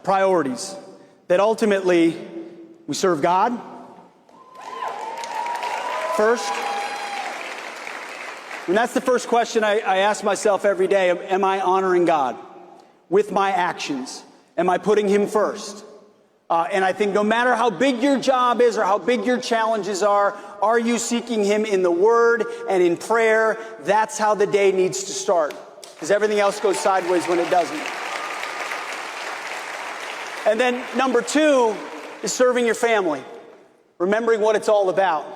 Priorities. That ultimately we serve God first. And that's the first question I ask myself every day. Am I honoring God with my actions? Am I putting Him first? And I think no matter how big your job is or how big your challenges are you seeking Him in the Word and in prayer? That's how the day needs to start, because everything else goes sideways when it doesn't. And then number two is serving your family, remembering what it's all about.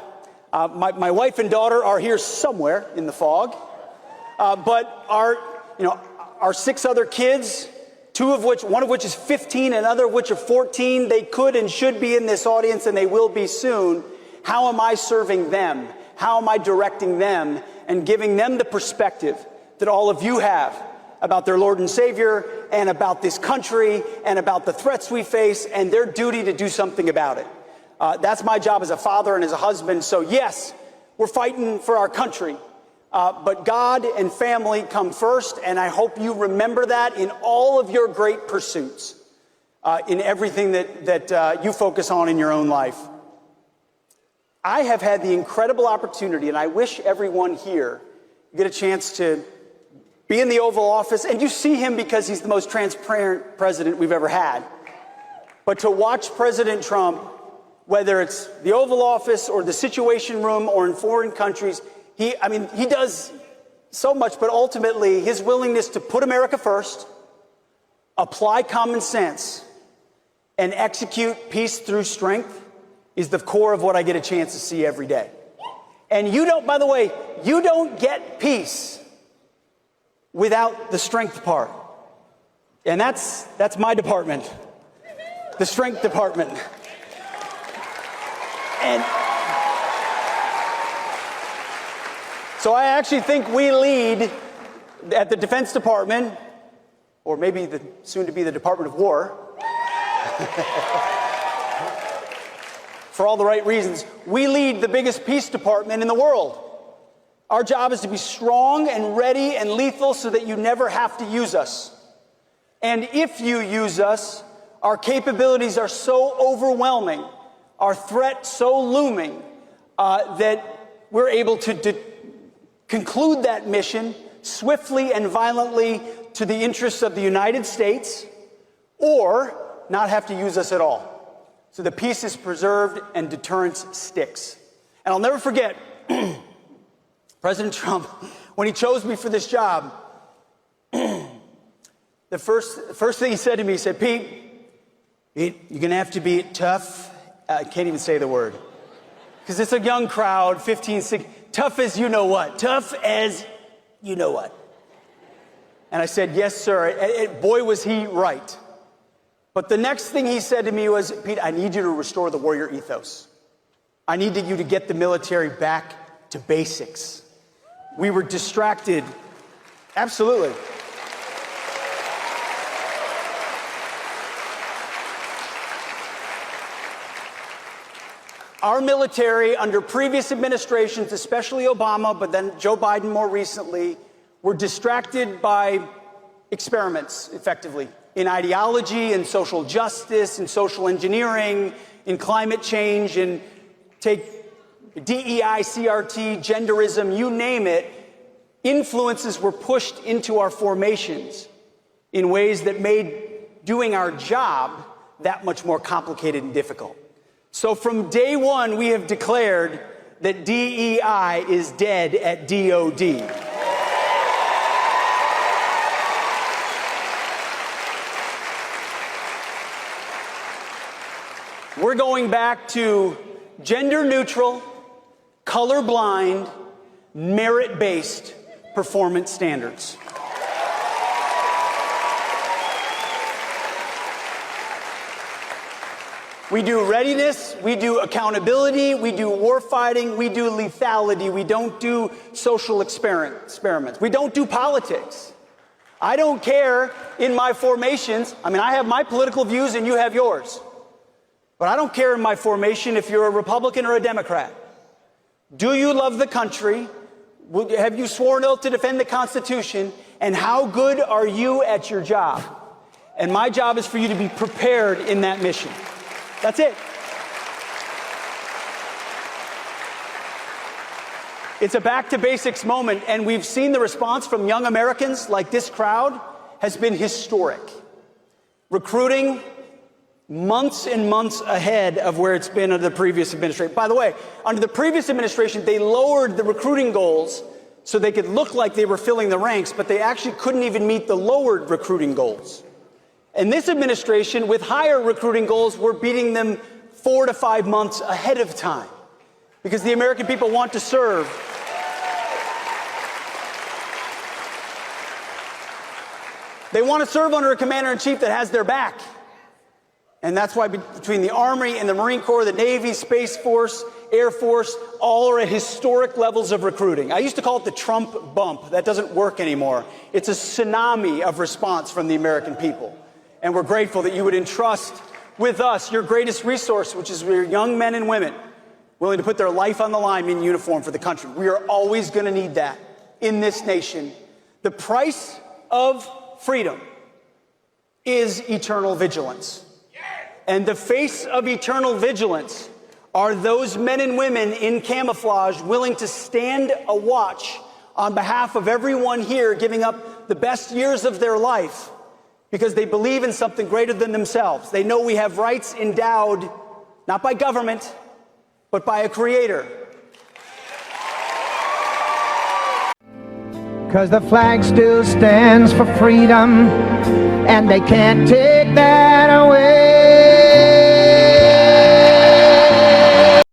My wife and daughter are here somewhere in the fog, but our 6 other kids, one of which is 15 and another of which are 14, they could and should be in this audience, and they will be soon. How am I serving them? How am I directing them and giving them the perspective that all of you have about their Lord and Savior and about this country and about the threats we face and their duty to do something about it? That's my job as a father and as a husband. So yes, we're fighting for our country, but God and family come first, and I hope you remember that in all of your great pursuits, in everything that you focus on in your own life. I have had the incredible opportunity, and I wish everyone here get a chance to be in the Oval Office, and you see him because he's the most transparent president we've ever had. But to watch President Trump, whether it's the Oval Office or the Situation Room or in foreign countries, he does so much, but ultimately his willingness to put America first, apply common sense, and execute peace through strength is the core of what I get a chance to see every day. And by the way, you don't get peace without the strength part. And that's my department, the strength department. And so I actually think we lead at the Defense Department, or maybe soon to be the Department of War, for all the right reasons. We lead the biggest peace department in the world. Our job is to be strong and ready and lethal so that you never have to use us. And if you use us, our capabilities are so overwhelming, our threat so looming, that we're able to conclude that mission swiftly and violently to the interests of the United States, or not have to use us at all. So the peace is preserved and deterrence sticks. And I'll never forget President Trump, when he chose me for this job, the first thing he said to me, he said, Pete, you're going to have to be tough. I can't even say the word, because it's a young crowd, 15, 16, tough as you know what. Tough as you know what. And I said, yes, sir. And boy, was he right. But the next thing he said to me was, Pete, I need you to restore the warrior ethos. I need you to get the military back to basics. We were distracted. Absolutely. Our military, under previous administrations, especially Obama, but then Joe Biden more recently, were distracted by experiments, effectively, in ideology, in social justice, in social engineering, in climate change, and take DEI, CRT, genderism, you name it. Influences were pushed into our formations in ways that made doing our job that much more complicated and difficult. So from day one, we have declared that DEI is dead at DOD. We're going back to gender-neutral, colorblind, merit-based performance standards. We do readiness, we do accountability, we do warfighting, we do lethality. We don't do social experiments. We don't do politics. I don't care in my formations. I have my political views and you have yours. But I don't care in my formation if you're a Republican or a Democrat. Do you love the country? Have you sworn oath to defend the Constitution? And how good are you at your job? And my job is for you to be prepared in that mission. That's it. It's a back to basics moment, and we've seen the response from young Americans like this crowd has been historic. Recruiting months and months ahead of where it's been under the previous administration. By the way, under the previous administration, they lowered the recruiting goals so they could look like they were filling the ranks, but they actually couldn't even meet the lowered recruiting goals. And this administration, with higher recruiting goals, we're beating them 4 to 5 months ahead of time because the American people want to serve. They want to serve under a commander-in-chief that has their back. And that's why between the Army and the Marine Corps, the Navy, Space Force, Air Force, all are at historic levels of recruiting. I used to call it the Trump bump. That doesn't work anymore. It's a tsunami of response from the American people. And we're grateful that you would entrust with us your greatest resource, which is your young men and women willing to put their life on the line in uniform for the country. We are always going to need that in this nation. The price of freedom is eternal vigilance. And the face of eternal vigilance are those men and women in camouflage willing to stand a watch on behalf of everyone here, giving up the best years of their life because they believe in something greater than themselves. They know we have rights endowed not by government, but by a creator. Because the flag still stands for freedom, and they can't take that